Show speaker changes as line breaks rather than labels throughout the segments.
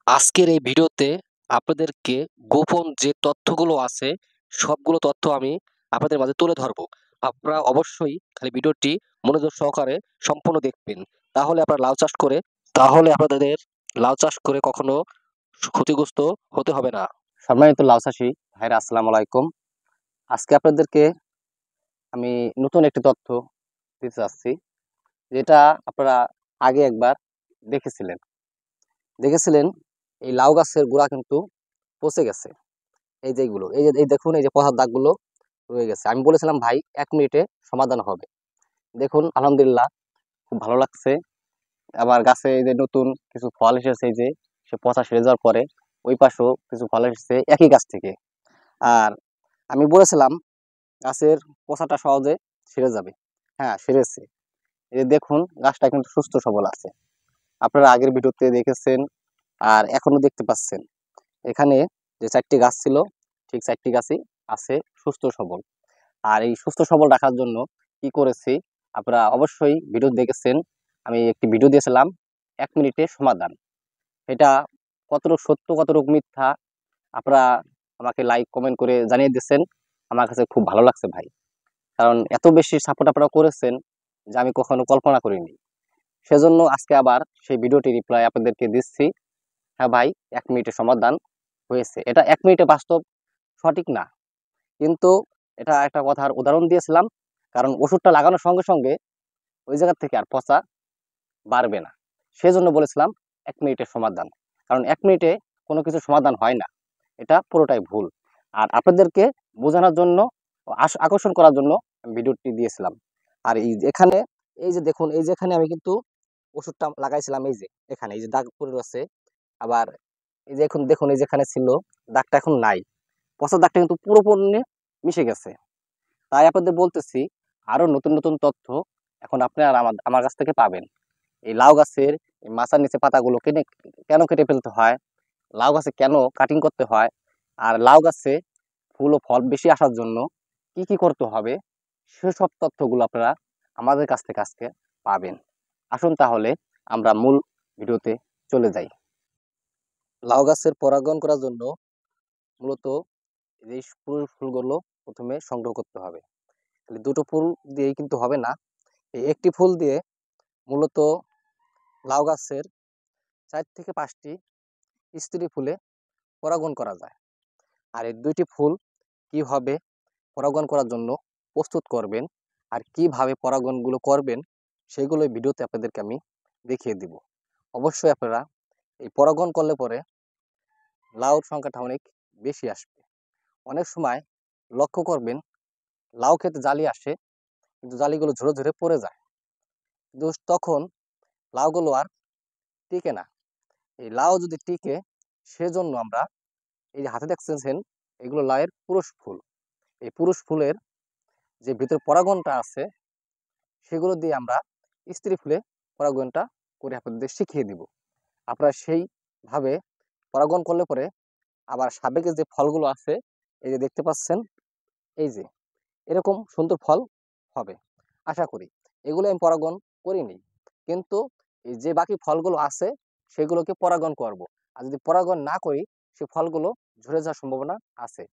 আজকের এই ভিডিওতে আপনাদেরকে গোপন যে তথ্যগুলো আছে সবগুলো তথ্য আমি আপনাদের মাঝে তুলে ধরবো। আপনারা অবশ্যই খালি ভিডিওটি মনোযোগ সহকারে সম্পূর্ণ দেখবেন। তাহলে আপনারা আপনাদের লাউ চাষ করে কখনো ক্ষতিগ্রস্ত হতে হবে না। সম্মানিত লাউ চাষী ভাইরা, আসসালামু আলাইকুম। আজকে আপনাদেরকে আমি নতুন একটি তথ্য দিতে চাচ্ছি, যেটা আপনারা আগে একবার দেখেছিলেন দেখেছিলেন এই লাউ গাছের গোড়া কিন্তু পচে গেছে। এই যে এইগুলো, এই দেখুন, এই যে পচার দাগগুলো রয়ে গেছে। আমি বলেছিলাম ভাই 1 মিনিটে সমাধান হবে। দেখুন, আলহামদুলিল্লাহ, খুব ভালো লাগছে। আবার গাছে এই যে নতুন কিছু ফল এসেছে, এই যে সে পচা সেরে যাওয়ার পরে ওই পাশেও কিছু ফল এসেছে একই গাছ থেকে। আর আমি বলেছিলাম গাছের পচাটা সহজে সেরে যাবে। হ্যাঁ, সেরেছে। এই যে দেখুন, গাছটা কিন্তু সুস্থ সবল আছে। আপনারা আগের ভিডিওতে দেখেছেন আর এখনো দেখতে পাচ্ছেন। এখানে যে 4টি গাছ ছিল, ঠিক 4টি গাছই আছে সুস্থ সবল। আর এই সুস্থ সবল রাখার জন্য কি করেছি, আপনারা অবশ্যই ভিডিও দেখেছেন। আমি একটি ভিডিও দিয়েছিলাম 1 মিনিটে সমাধান। এটা কতটুকু সত্য কতটুকু মিথ্যা আপনারা আমাকে লাইক কমেন্ট করে জানিয়ে দিচ্ছেন। আমার কাছে খুব ভালো লাগছে ভাই, কারণ এত বেশি সাপোর্ট আপনারা করেছেন যে আমি কখনো কল্পনা করিনি। সেজন্য আজকে আবার সেই ভিডিওটি রিপ্লাই আপনাদেরকে দিচ্ছি। হ্যাঁ ভাই, 1 মিনিটে সমাধান হয়েছে। এটা 1 মিনিটে বাস্তব সঠিক না, কিন্তু এটা একটা কথার উদাহরণ দিয়েছিলাম। কারণ ওষুধটা লাগানোর সঙ্গে সঙ্গে ওই জায়গা থেকে আর পচা বাড়বে না। সেজন্য বলেছিলাম 1 মিনিটের সমাধান। কারণ 1 মিনিটে কোনো কিছু সমাধান হয় না, এটা পুরোটাই ভুল। আর আপনাদেরকে বোঝানোর জন্য, আকর্ষণ করার জন্য আমি ভিডিওটি দিয়েছিলাম। আর এখানে এই যে দেখুন, এই যে এখানে আমি কিন্তু ওষুধটা লাগাইছিলাম, এই যে এখানে এই যে দাগ পড়ে রয়েছে। আবার এই যে এখন দেখুন, এই যেখানে ছিল দাগটা এখন নাই। পচা দাগটা কিন্তু পুরোপুরি মিশে গেছে। তাই আপনাদের বলতেছি, আরো নতুন নতুন তথ্য এখন আপনারা আমার কাছ থেকে পাবেন। এই লাউ গাছের এই মাচার নিচে পাতাগুলো কেন কেটে ফেলতে হয়, লাউ গাছে কেন কাটিং করতে হয়, আর লাউ গাছে ফুল ও ফল বেশি আসার জন্য কি কি করতে হবে, সেসব তথ্যগুলো আপনারা আমাদের কাছ থেকে আজকে পাবেন। আসুন তাহলে আমরা মূল ভিডিওতে চলে যাই। লাউ গাছের পরাগায়ন করার জন্য মূলত এই পুরুষ ফুলগুলো প্রথমে সংগ্রহ করতে হবে। খালি দুটো ফুল দিয়েই কিন্তু হবে না। এই একটি ফুল দিয়ে মূলত লাউ গাছের 4 থেকে 5টি স্ত্রী ফুলে পরাগণ করা যায়। আর এই 2টি ফুল কিভাবে পরাগণ করার জন্য প্রস্তুত করবেন আর কিভাবে পরাগণগুলো করবেন, সেগুলো এই ভিডিওতে আপনাদেরকে আমি দেখিয়ে দিব। অবশ্যই আপনারা এই পরাগণ করলে পরে লাউর সংখ্যাটা অনেক বেশি আসবে। অনেক সময় লক্ষ্য করবেন লাউ খেতে জালি আসে, কিন্তু জালিগুলো ঝরে ঝরে পড়ে যায়। কিন্তু তখন লাউগুলো আর টিকে না। এই লাউ যদি টিকে, সেজন্য আমরা এই যে হাতে দেখতেছেন, এগুলো লাউয়ের পুরুষ ফুল। এই পুরুষ ফুলের যে ভিতরে পরাগণটা আছে, সেগুলো দিয়ে আমরা স্ত্রী ফুলে পরাগণটা করে আপনাদের শিখিয়ে দিব। আপনারা সেইভাবে পরাগণ করলে পরে আবার সাবেকের যে ফলগুলো আছে, এই যে দেখতে পাচ্ছেন, এই যে এরকম সুন্দর ফল হবে আশা করি। এগুলো আমি পরাগণ করিনি, কিন্তু এই যে বাকি ফলগুলো আছে সেগুলোকে পরাগণ করব। আর যদি পরাগণ না করি, সে ফলগুলো ঝরে যাওয়ার সম্ভাবনা আছে।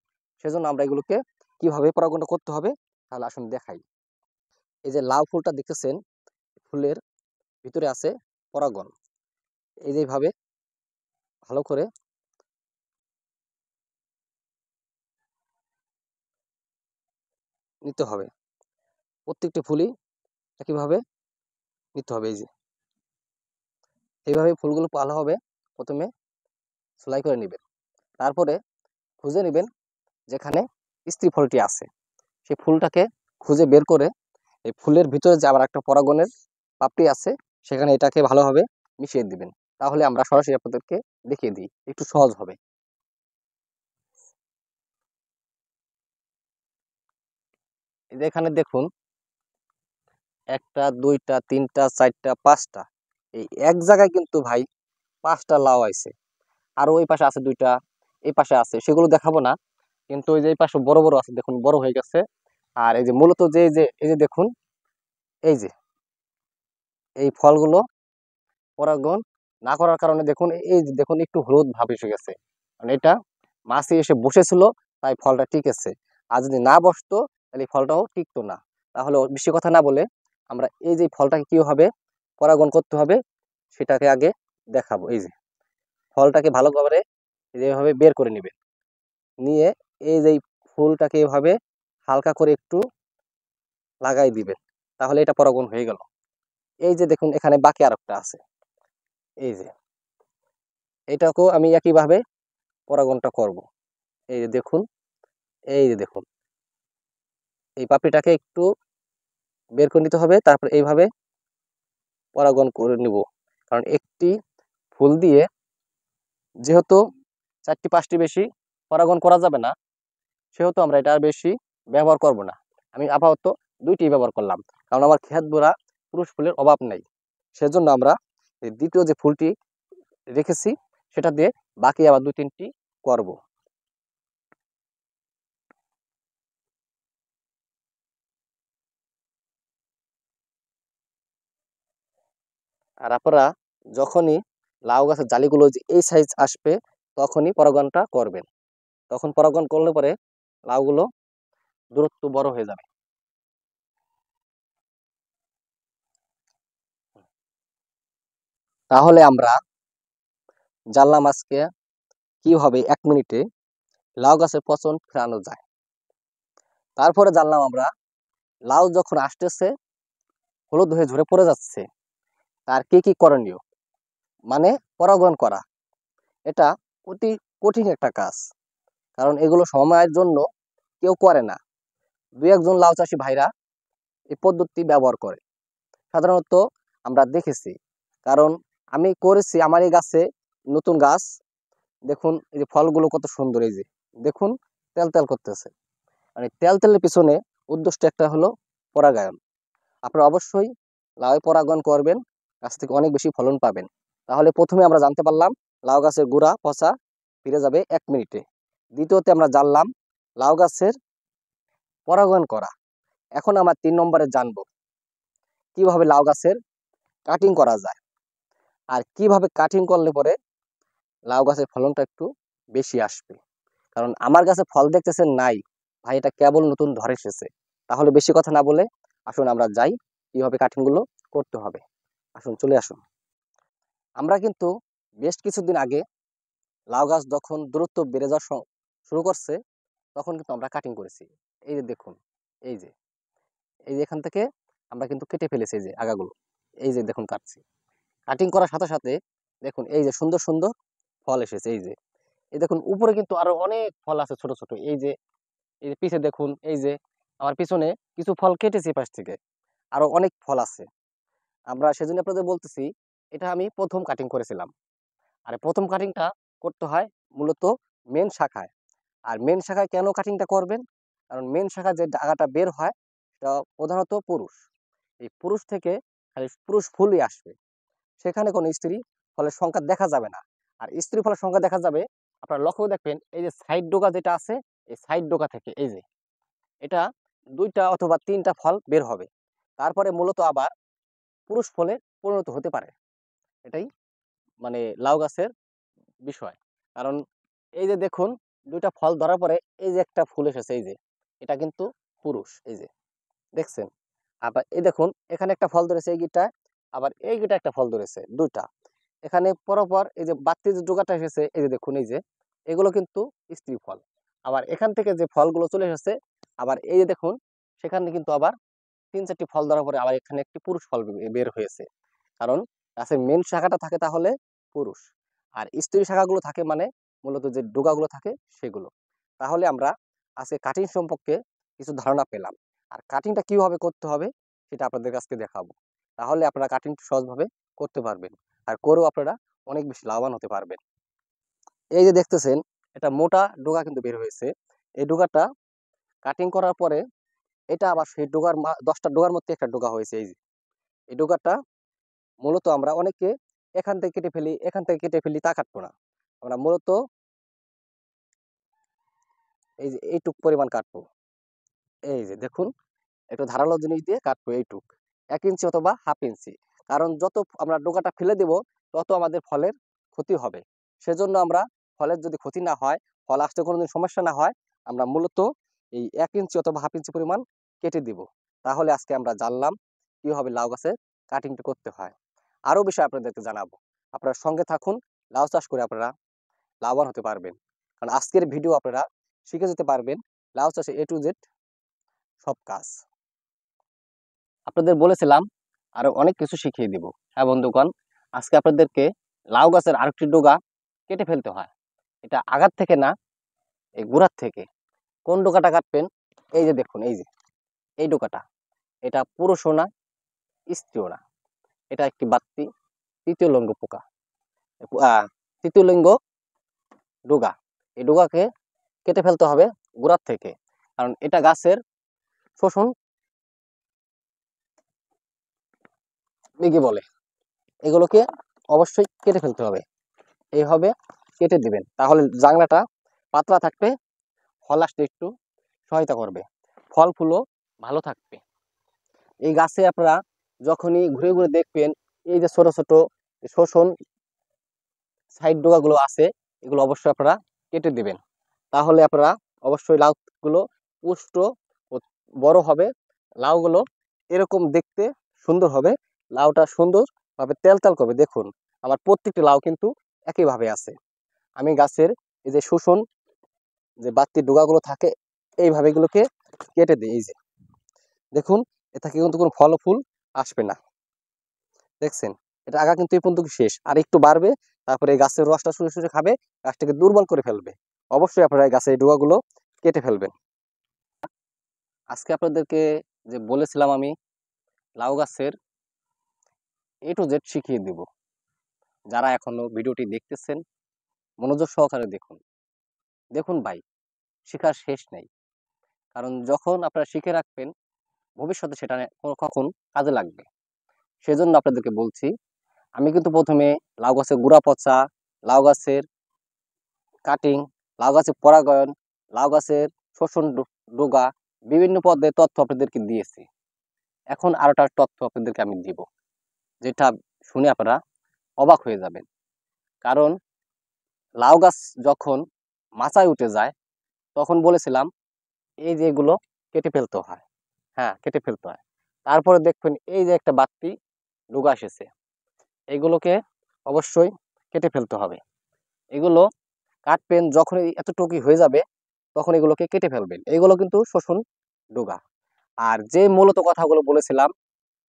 সেজন্য আমরা এগুলোকে কিভাবে পরাগণটা করতে হবে তাহলে আসুন দেখাই। এই যে লাউ ফুলটা দেখতেছেন, ফুলের ভিতরে আছে পরাগণ। এই যে এইভাবে ভালো করে নিতে হবে। প্রত্যেকটি ফুলই একইভাবে নিতে হবে। এই যে এইভাবে ফুলগুলো ভালো হবে প্রথমে সেলাই করে নেবেন। তারপরে খুঁজে নেবেন যেখানে স্ত্রী ফলটি আছে, সেই ফুলটাকে খুঁজে বের করে এই ফুলের ভিতরে যে আবার একটা পরাগণের পাপড়ি আছে, সেখানে এটাকে ভালোভাবে মিশিয়ে দিবেন। তাহলে আমরা সরাসরি আপনাদেরকে দেখিয়ে দিই, একটু সহজ হবে। এই যে এখানে দেখুন, 1টা 2টা 3টা 4টা 5টা, এই এক জায়গায় কিন্তু ভাই 5টা লাউ আছে। আর ওই পাশে আছে 2টা, এই পাশে আছে, সেগুলো দেখাবো না। কিন্তু ওই যে এই পাশে বড় বড় আছে, দেখুন বড় হয়ে গেছে। আর এই যে মূলত এই যে দেখুন, এই যে এই ফলগুলো পরাগণ না করার কারণে দেখুন এই যে দেখুন একটু হলুদ ভাব এসে গেছে, মানে এটা মাছি এসে বসেছিল তাই ফলটা টিকেছে। আর যদি না বসতো তাহলে এই ফলটাও টিকতো না। তাহলে বেশি কথা না বলে আমরা এই যে ফলটাকে কিভাবে পরাগণ করতে হবে সেটাকে আগে দেখাবো। এই যে ফলটাকে ভালো করে যেভাবে বের করে নেবেন, নিয়ে এই যে ফুলটাকে এভাবে হালকা করে একটু লাগাই দিবেন, তাহলে এটা পরাগণ হয়ে গেল। এই যে দেখুন এখানে বাকি আরেকটা আছে, এই যে এটাকেও আমি একইভাবে পরাগণটা করব। এই যে দেখুন, এই যে দেখুন এই পাপড়িটাকে একটু বের করে নিতে হবে, তারপর এইভাবে পরাগণ করে নিব। কারণ একটি ফুল দিয়ে যেহেতু 4টি 5টি বেশি পরাগণ করা যাবে না, সেহেতু আমরা এটা আর বেশি ব্যবহার করব না। আমি আপাতত 2টি ব্যবহার করলাম, কারণ আমার ক্ষেত ভরা পুরুষ ফুলের অভাব নেই। সেজন্য আমরা এই দ্বিতীয় যে ফুলটি রেখেছি সেটা দিয়ে বাকি আবার 2-3টি করব। আর আপনারা যখনই লাউ গাছের জালিগুলো যে এই সাইজ আসবে তখনই পরাগণটা করবেন। তখন পরাগণ করলে পরে লাউগুলো দূরত্ব বড় হয়ে যাবে। তাহলে আমরা জানলাম আজকে কিভাবে 1 মিনিটে লাউ গাছের পচন ফেরানো যায়। তারপরে জানলাম আমরা লাউ যখন আসতেছে হলুদ হয়ে ঝরে পড়ে যাচ্ছে তার কি কি করণীয়, মানে পরাগণ করা। এটা অতি কঠিন একটা কাজ, কারণ এগুলো সময়ের জন্য কেউ করে না। 2-1 জন লাউ চাষি ভাইরা এই পদ্ধতি ব্যবহার করে সাধারণত আমরা দেখেছি। কারণ আমি করেছি আমার এই গাছে, নতুন গাছ, দেখুন এই যে ফলগুলো কত সুন্দর, এই যে দেখুন তেল তেল করতেছে। মানে তেল তেলের পিছনে উদ্দেশ্য একটা হলো পরাগায়ন। আপনারা অবশ্যই লাউ পরাগায়ন করবেন, গাছ থেকে অনেক বেশি ফলন পাবেন। তাহলে প্রথমে আমরা জানতে পারলাম লাউ গাছের গোড়া পচা ফিরে যাবে 1 মিনিটে। দ্বিতীয়তে আমরা জানলাম লাউ গাছের পরাগায়ন করা। এখন আমরা 3 নম্বরে জানবো কিভাবে লাউ গাছের কাটিং করা যায়, আর কিভাবে কাটিং করলে পরে লাউ গাছের ফলনটা একটু বেশি আসবে। কারণ আমার গাছে ফল দেখতেছেন নাই, ভাই এটা কেবল নতুন ধরে এসেছে। তাহলে বেশি কথা না বলে আসুন আমরা যাই কিভাবে কাটিং গুলো করতে হবে। আসুন চলে আসুন। আমরা কিন্তু বেশ কিছুদিন আগে লাউ গাছ যখন দূরত্ব বেড়ে যাওয়া শুরু করছে তখন কিন্তু আমরা কাটিং করেছি। এই যে দেখুন, এই যে এই যে এখান থেকে আমরা কিন্তু কেটে ফেলেছি এই যে আগাগুলো, এই যে দেখুন কাটছি। কাটিং করার সাথে সাথে দেখুন এই যে সুন্দর সুন্দর ফল এসেছে। এই যে এই দেখুন উপরে কিন্তু আরো অনেক ফল আছে ছোট ছোট। এই যে পিছে দেখুন, এই যে আমার পিছনে কিছু ফল কেটেছি পাশ থেকে, আরো অনেক ফল আছে। আমরা সেজন্য আপনাদের বলতেছি এটা আমি প্রথম কাটিং করেছিলাম। আর প্রথম কাটিংটা করতে হয় মূলত মেন শাখায়। আর মেন শাখায় কেন কাটিংটা করবেন, কারণ মেন শাখায় যে ডাগাটা বের হয় সেটা প্রধানত পুরুষ। এই পুরুষ থেকে খালি পুরুষ ফুলই আসবে, সেখানে কোনো স্ত্রী ফলের সংখ্যা দেখা যাবে না। আর স্ত্রী ফলের সংখ্যা দেখা যাবে, আপনারা লক্ষ্য দেখবেন এই যে সাইড ডোকা যেটা আছে, এই সাইড ডোকা থেকে এই যে এটা 2টা অথবা 3টা ফল বের হবে। তারপরে মূলত আবার পুরুষ ফলে পরিণত হতে পারে। এটাই মানে লাউ গাছের বিষয়। কারণ এই যে দেখুন 2টা ফল ধরার পরে এই যে একটা ফুল এসেছে, এই যে এটা কিন্তু পুরুষ, এই যে দেখছেন। আবার এই দেখুন এখানে একটা ফল ধরেছে এই গিটা, আবার এই গিটা একটা ফল ধরেছে 2টা। এখানে পরপর এই যে বাড়তি যে ডোকাটা এসেছে এই যে দেখুন, এই যে এগুলো কিন্তু স্ত্রী ফল। আবার এখান থেকে যে ফলগুলো চলে এসেছে, আবার এই যে দেখুন সেখানে কিন্তু আবার 3-4টি ফল ধরার পরে আবার এখানে একটি পুরুষ ফল বের হয়েছে। কারণ গাছের মেন শাখাটা থাকে তাহলে পুরুষ, আর স্ত্রী শাখাগুলো থাকে মানে মূলত যে ডোকাগুলো থাকে সেগুলো। তাহলে আমরা আজকে কাটিং সম্পর্কে কিছু ধারণা পেলাম। আর কাটিংটা কিভাবে করতে হবে সেটা আপনাদের কাছে দেখাবো। তাহলে আপনারা কাটিং সহজভাবে করতে পারবেন, আর করেও আপনারা অনেক বেশি লাভবান হতে পারবেন। এই যে দেখতেছেন এটা মোটা ডোকা কিন্তু বের হয়েছে। এই ডোকাটা কাটিং করার পরে এটা আবার সেই ডোকার 10টা ডোকার মধ্যে একটা ডোকা হয়েছে। এই যে এই ডোকাটা মূলত আমরা অনেকে এখান থেকে কেটে ফেলি, এখান থেকে কেটে ফেলি, তা কাটবো না। আমরা মূলত এই যে এইটুক পরিমাণ কাটবো। এই যে দেখুন একটু ধারালো জিনিস দিয়ে কাটবো এইটুক, 1 ইঞ্চি অথবা হাফ ইঞ্চি। কারণ যত আমরা ডোকাটা ফেলে দেব তত আমাদের ফলের ক্ষতি হবে। সেজন্য আমরা ফলের যদি ক্ষতি না হয়, ফল আসতে কোনোদিন সমস্যা না হয়, আমরা মূলত এই 1 ইঞ্চি অথবা হাফ ইঞ্চি পরিমাণ কেটে দিব। তাহলে আজকে আমরা জানলাম কিভাবে লাউ গাছের কাটিংটা করতে হয়। আরও বিষয় আপনাদেরকে জানাবো। আপনারা সঙ্গে থাকুন, লাউ চাষ করে আপনারা লাভবান হতে পারবেন। কারণ আজকের ভিডিও আপনারা শিখে যেতে পারবেন লাউ চাষে A to Z সব কাজ। আপনাদের বলেছিলাম আরো অনেক কিছু শিখিয়ে দিব। হ্যাঁ বন্ধুগণ, আজকে আপনাদেরকে লাউ গাছের আরেকটি ডগা কেটে ফেলতে হয়। এটা আগার থেকে না, এই গোড়ার থেকে। কোন ডোকাটা কাটবেন? এই যে দেখুন, এই যে এই ডোকাটা, এটা পুরুষও না, স্ত্রীও না, এটা একটি বাত্তি তৃতীয় লিঙ্গ পোকা, তৃতীয় লিঙ্গ ডোগা। এই ডোগাকে কেটে ফেলতে হবে গোড়ার থেকে, কারণ এটা গাছের শোষণ বেগে বলে। এগুলোকে অবশ্যই কেটে ফেলতে হবে। এইভাবে কেটে দিবেন, তাহলে জাংলাটা পাতলা থাকবে, ফল আসতে একটু সহায়তা করবে, ফল ফুলও ভালো থাকবে। এই গাছে আপনারা যখনই ঘুরে ঘুরে দেখবেন এই যে ছোট ছোট শোষণ সাইড ডোগাগুলো আছে, এগুলো অবশ্যই আপনারা কেটে দিবেন। তাহলে আপনারা অবশ্যই লাউগুলো পুষ্ট ও বড় হবে, লাউগুলো এরকম দেখতে সুন্দর হবে, লাউটা সুন্দরভাবে তেল তেল করবে। দেখুন আমার প্রত্যেকটি লাউ কিন্তু একইভাবে আছে। আমি গাছের এই যে শোষণ যে বাড়তি ডোগাগুলো থাকে, এইভাবে এগুলোকে কেটে দিই। এই যে দেখুন, এ থেকে কিন্তু কোনো ফল ফুল আসবে না। দেখছেন, এটা আগা কিন্তু এই পর্যন্ত শেষ, আর একটু বাড়বে, তারপরে এই গাছের রসটা শুষে শুষে খাবে, গাছটাকে দুর্বল করে ফেলবে। অবশ্যই আপনারা এই গাছের এই ডোগাগুলো কেটে ফেলবেন। আজকে আপনাদেরকে যে বলেছিলাম আমি লাউ গাছের A to Z শিখিয়ে দিব। যারা এখনো ভিডিওটি দেখতেছেন মনোযোগ সহকারে দেখুন। দেখুন ভাই, শেখার শেষ নেই। কারণ যখন আপনারা শিখে রাখবেন, ভবিষ্যতে সেটা কখন কাজে লাগবে। সেজন্য আপনাদেরকে বলছি, আমি কিন্তু প্রথমে লাউ গাছের গুড়া পচা, লাউ গাছের কাটিং, লাউ গাছের পরাগায়ন, লাউ গাছের শোষণ ডোগা, বিভিন্ন পদের তথ্য আপনাদেরকে দিয়েছি। এখন আরেকটা তথ্য আপনাদেরকে আমি দিব, যেটা শুনে আপনারা অবাক হয়ে যাবেন। কারণ লাউ গাছ যখন মাচায় উঠে যায়, তখন বলেছিলাম এই যে এগুলো কেটে ফেলতে হয়। হ্যাঁ, কেটে ফেলতে হয়। তারপরে দেখবেন এই যে একটা বাড়তি ডোগা এসেছে, এগুলোকে অবশ্যই কেটে ফেলতে হবে। এগুলো কাটবেন যখন এতটুকু হয়ে যাবে, তখন এগুলোকে কেটে ফেলবেন। এগুলো কিন্তু শোষণ ডোগা। আর যে মূলত কথাগুলো বলেছিলাম,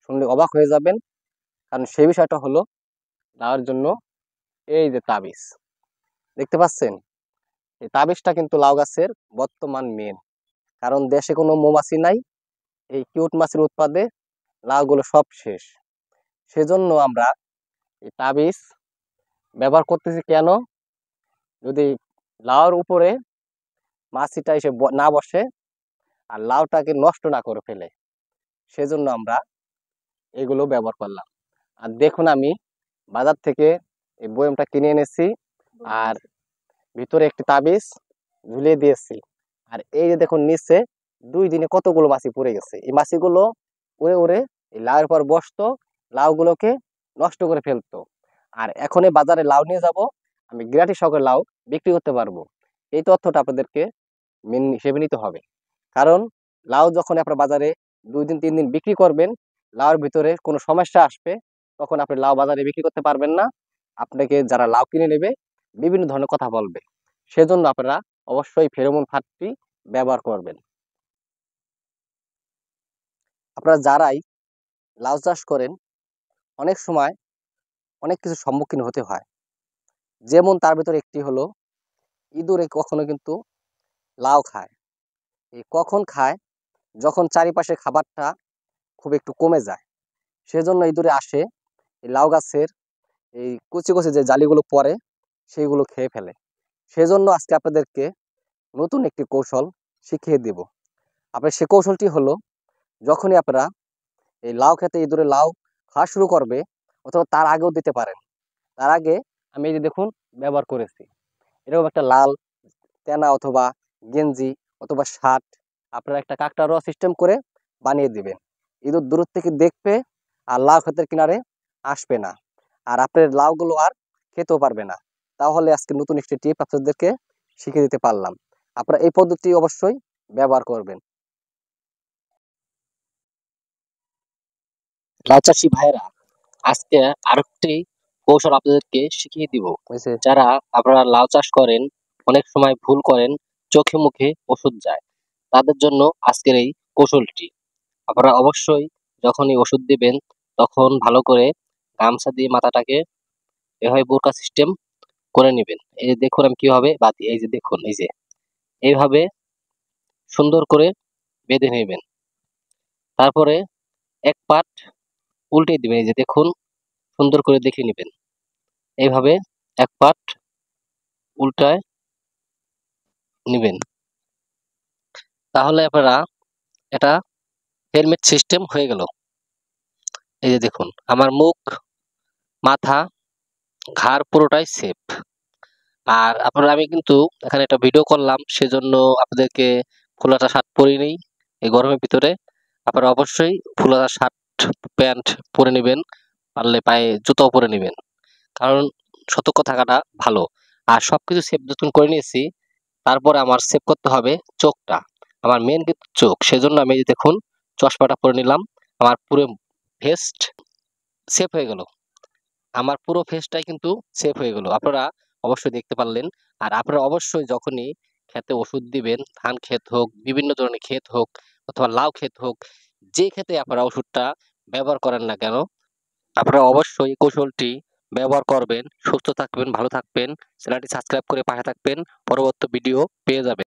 শুনলে অবাক হয়ে যাবেন। কারণ সেই বিষয়টা হলো লাউয়ের জন্য এই যে তাবিজ দেখতে পাচ্ছেন, এই তাবিজটা কিন্তু লাউ গাছের বর্তমান মেন। কারণ দেশে কোনো মৌমাছি নাই, এই কিউট মাছির উৎপাদে লাউগুলো সব শেষ। সেজন্য আমরা এই তাবিজ ব্যবহার করতেছি কেন? যদি লাউর উপরে মাছিটা এসে না বসে আর লাউটাকে নষ্ট না করে ফেলে, সেজন্য আমরা এগুলো ব্যবহার করলাম। আর দেখুন, আমি বাজার থেকে এই বয়ামটা কিনে এনেছি, আর ভিতরে একটি তাবিজ ঝুলিয়ে দিয়েছি। আর এই যে দেখুন নিচে 2 দিনে কতগুলো মাছি পড়ে গেছে। এই মাছিগুলো উড়ে উড়ে এই লাউয়ের পর বসতো, লাউগুলোকে নষ্ট করে ফেলতো। আর এখন এই বাজারে লাউ নিয়ে যাব, আমি গ্যারান্টি সহকারে লাউ বিক্রি করতে পারবো। এই তথ্যটা আপনাদেরকে মেন হিসেবে নিতে হবে। কারণ লাউ যখন আপনার বাজারে 2 দিন 3 দিন বিক্রি করবেন, লাউর ভিতরে কোনো সমস্যা আসবে, তখন আপনি লাউ বাজারে বিক্রি করতে পারবেন না। আপনাকে যারা লাউ কিনে নেবে বিভিন্ন ধরনের কথা বলবে। সেজন্য আপনারা অবশ্যই ফেরোমন ফাঁদটি ব্যবহার করবেন। আপনারা যারাই লাউ চাষ করেন, অনেক সময় অনেক কিছু সম্মুখীন হতে হয়। যেমন তার ভিতরে একটি হলো ইঁদুরে কখনো কিন্তু লাউ খায়। এই কখন খায়? যখন চারিপাশে খাবারটা খুব একটু কমে যায়, সেজন্য ইঁদুরে আসে এই লাউ গাছের এই কুচি কুচি যে জালিগুলো পড়ে, সেইগুলো খেয়ে ফেলে। সেজন্য আজকে আপনাদেরকে নতুন একটি কৌশল শিখিয়ে দিব। আপনার সে কৌশলটি হলো, যখনই আপনারা এই লাউ খেতে ইঁদুরে লাউ খাওয়া শুরু করবে, অথবা তার আগেও দিতে পারেন। তার আগে আমি এই যে দেখুন ব্যবহার করেছি এরকম একটা লাল তেনা অথবা গেঞ্জি অথবা শার্ট, আপনারা একটা কাকড়া সিস্টেম করে বানিয়ে দিবেন। ইঁদুর দূর থেকে দেখবে আর লাউ ক্ষেতের কিনারে আসবে না। আর আপনার লাউগুলো আর খেতেও পারবে না। তাহলে আজকে নতুন একটি টিপ আপনাদেরকে শিখিয়ে দিতে পারলাম। আপনারা এই পদ্ধতি অবশ্যই ব্যবহার করবেন। লাউ চাষি ভাইরা, আজকে আরেকটি কৌশল আপনাদেরকে শিখিয়ে দিব। যারা আপনারা লাউ চাষ করেন, অনেক সময় ভুল করেন, চোখে মুখে ওষুধ যায়, তাদের জন্য আজকের এই কৌশলটি। আপনারা অবশ্যই যখনই ওষুধ দিবেন তখন ভালো করে গামছা দিয়ে মাথাটাকে এভাবে বোরকা সিস্টেম করে নেবেন। এই যে দেখুন আমি কিভাবে বাঁধি, এই যে দেখুন, এই যে এইভাবে সুন্দর করে বেঁধে নেবেন। তারপরে এক পাট উল্টে দিবেন, এই যে দেখুন, সুন্দর করে দেখে নেবেন। এইভাবে এক পাট উল্টায় নিবেন। তাহলে আপনারা এটা হেলমেট সিস্টেম হয়ে গেল। এই যে দেখুন, আমার মুখ, মাথা, ঘাড় পুরোটাই সেফ। আর আপনারা, আমি কিন্তু এখানে একটা ভিডিও করলাম, সেজন্য আপনাদেরকে ফুলাতা শার্ট পরি নেই এই গরমের ভিতরে। আপনারা অবশ্যই ফুলাতা শার্ট প্যান্ট পরে নেবেন, পারলে পায়ে জুতাও পরে নেবেন, কারণ সতর্ক থাকাটা ভালো। আর সবকিছু সেফ যখন করে নিয়েছি, তারপরে আমার সেভ করতে হবে চোখটা। আমার মেন কিন্তু চোখ, সেজন্য আমি এই যে দেখুন চশমাটা পরে নিলাম। আমার পুরো ভেস্ট সেফ হয়ে গেল, আমার পুরো ফেসটাই কিন্তু সেফ হয়ে গেল। আপনারা অবশ্যই দেখতে পারলেন। আর আপনারা অবশ্যই যখনই ক্ষেতে ওষুধ দিবেন, ধান ক্ষেত হোক, বিভিন্ন ধরনের ক্ষেত হোক, অথবা লাউ ক্ষেত হোক, যে ক্ষেতে আপনারা ওষুধটা ব্যবহার করেন না কেন, আপনারা অবশ্যই কৌশলটি ব্যবহার করবেন। সুস্থ থাকবেন, ভালো থাকবেন, চ্যানেলটি সাবস্ক্রাইব করে পাশে থাকবেন, পরবর্তী ভিডিও পেয়ে যাবেন।